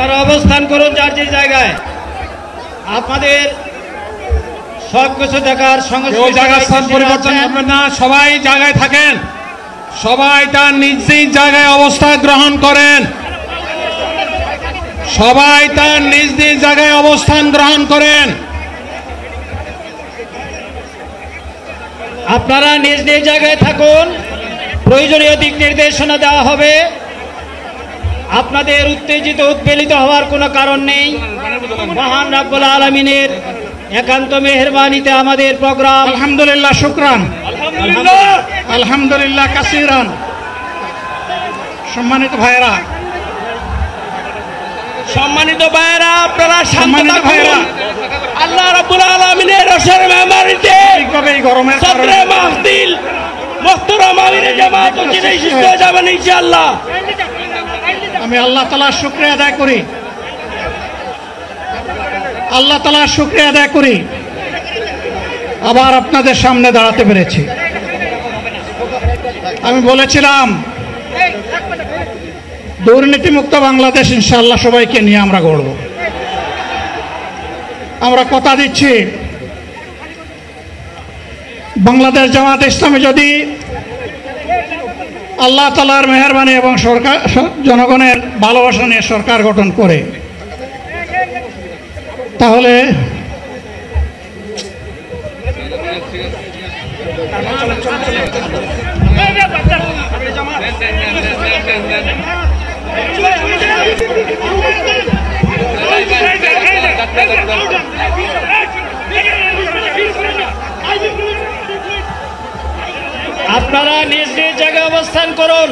আপনারা অবস্থান করুন যার যে জায়গায়। আপনাদের সবকিছু দেখার সঙ্গে জায়গার স্থান পরিবর্তন করবেন না, সবাই জায়গায় থাকেন, সবাই তার নিজ নিজ জায়গায় অবস্থান গ্রহণ করেন, সবাই তার নিজ নিজ জায়গায় অবস্থান গ্রহণ করেন। আপনারা নিজ নিজ জায়গায় থাকুন, প্রয়োজনীয় দিক নির্দেশনা দেওয়া হবে। আপনাদের উত্তেজিত উদ্বেলিত হওয়ার কোনো কারণ নেই। মহান রাব্বুল আলামিনের একান্ত মেহেরবানিতে আমাদের প্রোগ্রাম আলহামদুলিল্লাহ, শুকরান, আলহামদুলিল্লাহ কাসিরান। সম্মানিত ভাইরা, আপনারা সম্মানিত ভাইরা, আল্লাহ রাব্বুল আলামিনের রসের মেহমানিতে গরমের সদরে মাহফিল মুহতারাম আমিরে জামাত চিনে শিষ্ট যাবেন ইনশাআল্লাহ। আমি আল্লাহ তাআলার শুকরিয়া আদায় করি, আল্লাহ তাআলার শুকরিয়া আদায় করি আবার আপনাদের সামনে দাঁড়াতে পেরেছি। আমি বলেছিলাম দুর্নীতিমুক্ত বাংলাদেশ ইনশাআল্লাহ সবাইকে নিয়ে আমরা গড়ব। আমরা কথা দিচ্ছি, বাংলাদেশ জামাত ইসলামী যদি আল্লাহ তাআলার মেহেরবানি এবং সরকার জনগণের ভালোবাসা নিয়ে সরকার গঠন করে, তাহলে আপনারা নিজ নিজ জায়গায় অবস্থান করুন।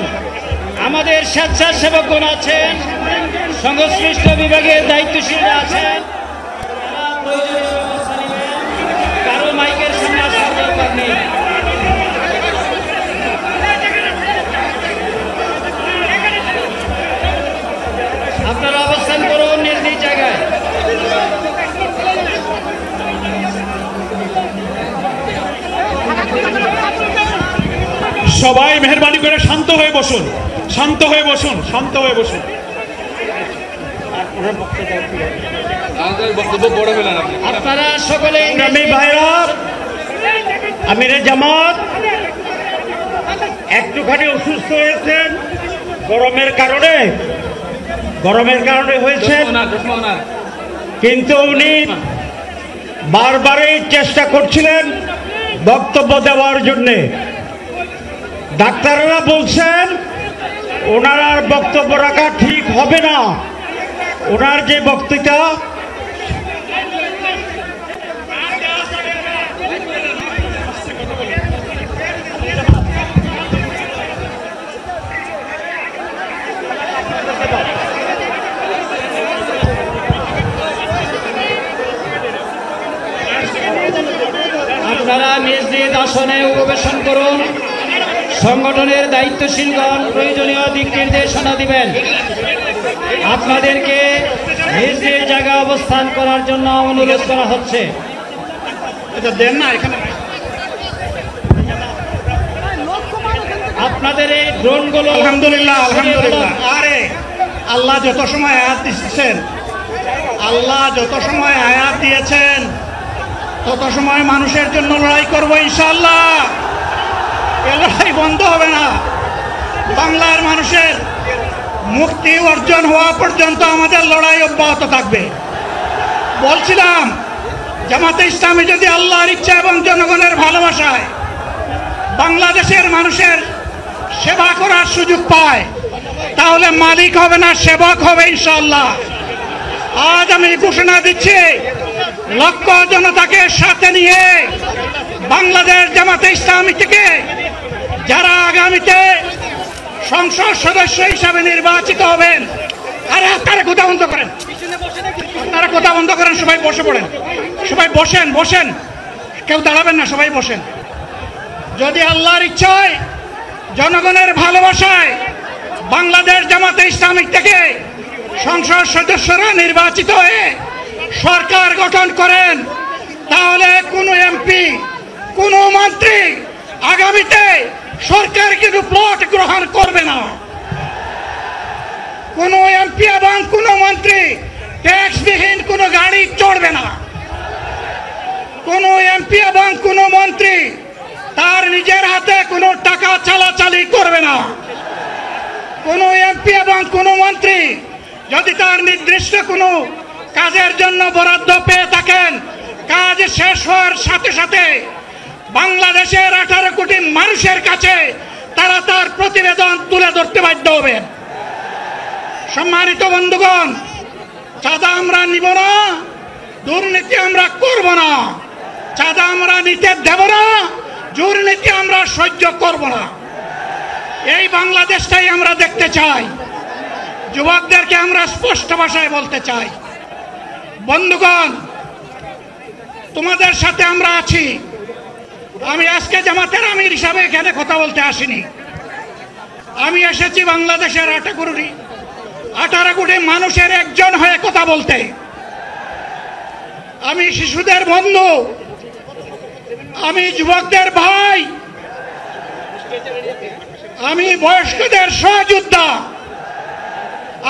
আমাদের স্বেচ্ছাসেবকগণ আছেন, সংশ্লিষ্ট বিভাগের দায়িত্বশীলরা আছেন, কারো মাইকের সামনে আসার দরকার নেই। আপনারা অবস্থান করুন নিজ নিজ জায়গায়। সবাই মেহেরবানি করে শান্ত হয়ে বসুন, শান্ত হয়ে বসুন, শান্ত হয়ে বসুন। আপনারা সকলে ভাইরা, আমিরে জামাত একটুখানি অসুস্থ হয়েছেন গরমের কারণে হয়েছেন, কিন্তু উনি বারবারই চেষ্টা করছিলেন বক্তব্য দেওয়ার জন্যে। ডাক্তাররা বলছেন ওনার আর বক্তব্য রাখা ঠিক হবে না। ওনার যে বক্তৃতা আপনারা নিজ নিজ আসনে উপবেশন করুন। সংগঠনের দায়িত্বশীলগণ প্রয়োজনীয় দিক নির্দেশনা দিবেন। আপনাদেরকে নিজ নিজ জায়গায় অবস্থান করার জন্য অনুরোধ করা হচ্ছে। এটা দেন না এখানে। আপনাদের এই ড্রোনগুলো আলহামদুলিল্লাহ, আলহামদুলিল্লাহ। আরে আল্লাহ যত সময় আয়াত দিচ্ছেন, আল্লাহ যত সময় আয়াত দিয়েছেন তত সময় মানুষের জন্য লড়াই করবো ইনশাআল্লাহ। এ লড়াই বন্ধ হবে না। বাংলার মানুষের মুক্তি অর্জন হওয়া পর্যন্ত আমাদের লড়াই অব্যাহত থাকবে। বলছিলাম জামাতে ইসলামী যদি আল্লাহর ইচ্ছা এবং জনগণের ভালোবাসায় বাংলাদেশের মানুষের সেবা করার সুযোগ পায়, তাহলে মালিক হবে না, সেবক হবে ইনশাআল্লাহ। আজ আমি ঘোষণা দিচ্ছি, লক্ষ জনতাকে সাথে নিয়ে বাংলাদেশ জামাতে ইসলামী থেকে যারা আগামীতে সংসদ সদস্য হিসাবে নির্বাচিত হবেন, আরে আপনারা কথা বন্ধ করেন, আপনারা কথা বন্ধ করেন, সবাই বসে পড়েন, সবাই বসেন, বসেন, কেউ দাঁড়াবেন না, সবাই বসেন। যদি আল্লাহর ইচ্ছায় জনগণের ভালোবাসায় বাংলাদেশ জামাতে ইসলামী থেকে সংসদ সদস্যরা নির্বাচিত হয়ে সরকার গঠন করেন, তাহলে কোনো এমপি, কোনো মন্ত্রী আগামীতে সরকার কিন্তু প্লট গ্রহণ করবে না। কোনো এমপি এবং কোনো মন্ত্রী এমপি এবং কোনো মন্ত্রী তার নিজের হাতে কোনো টাকা চালাচালি করবে না। কোনো এমপি এবং কোনো মন্ত্রী যদি তার নির্দিষ্ট কোনো কাজের জন্য বরাদ্দ পেয়ে থাকেন, কাজ শেষ হওয়ার সাথে সাথে বাংলাদেশের 18 কোটি মানুষের কাছে তারা তার প্রতিবেদন তুলে ধরতে বাধ্য হবেন। সম্মানিত বন্ধুগণ, চাঁদা আমরা নিব না, দুর্নীতি আমরা করব না, চাঁদা আমরা নিতে দেব না, দুর্নীতি আমরা সহ্য করব না। এই বাংলাদেশটাই আমরা দেখতে চাই। যুবকদেরকে আমরা স্পষ্ট ভাষায় বলতে চাই, বন্ধুগণ, তোমাদের সাথে আমরা আছি। আমি আজকে জামাতের আমির হিসাবে এখানে কথা বলতে আসিনি। আমি এসেছি বাংলাদেশের 18 কোটি মানুষের একজন হয়ে কথা বলতে। আমি শিশুদের বন্ধু, আমি যুবকদের ভাই, আমি বয়স্কদের সহযোদ্ধা,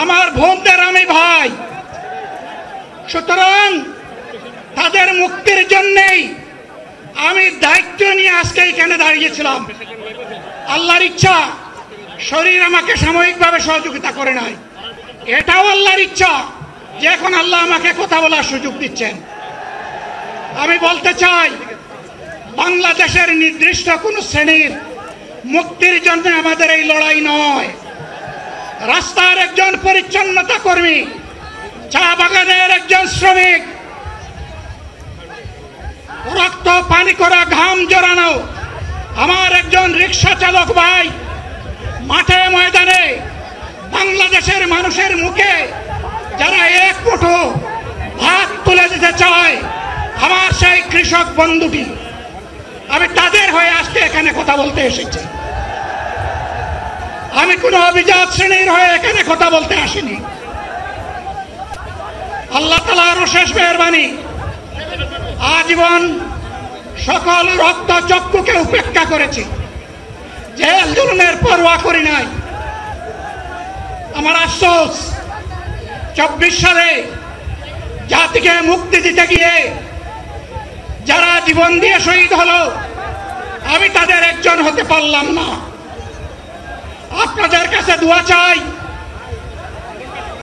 আমার বোনদের আমি ভাই। সুতরাং তাদের মুক্তির জন্যেই আমি দায়িত্ব নিয়ে আজকে এখানে দাঁড়িয়েছিলাম। আল্লাহর ইচ্ছা শরীর আমাকে সাময়িকভাবে সহযোগিতা করে নাই, এটাও আল্লাহর ইচ্ছা যে এখন আল্লাহ আমাকে কথা বলার সুযোগ দিচ্ছেন। আমি বলতে চাই, বাংলাদেশের নির্দিষ্ট কোনো শ্রেণীর মুক্তির জন্য আমাদের এই লড়াই নয়। রাস্তার একজন পরিচ্ছন্নতা কর্মী, চা বাগানের একজন শ্রমিক, রক্ত পানি করা ঘাম জড়ানো আমার একজন রিক্সা চালক ভাই মাঠে ময়দানে বাংলাদেশের মানুষের মুখে যারা এক মুঠো ভাত তুলে দিতে চায়, আমার সেই কৃষক বন্ধুটি, আমি তাদের হয়ে আজকে এখানে কথা বলতে এসেছি। আমি কোনো অভিজাত শ্রেণীর হয়ে এখানে কথা বলতে আসিনি। আল্লাহ তাআলার অশেষ মেহেরবানি, আজীবন সকল রক্ত চক্ষুকে উপেক্ষা করেছি, জেল জুলুমের পরোয়া করি নাই। আমার আফসোস, 24 সালে জাতিকে মুক্তি দিতে গিয়ে যারা জীবন দিয়ে শহীদ হলো, আমি তাদের একজন হতে পারলাম না। আপনাদের কাছে দোয়া চাই,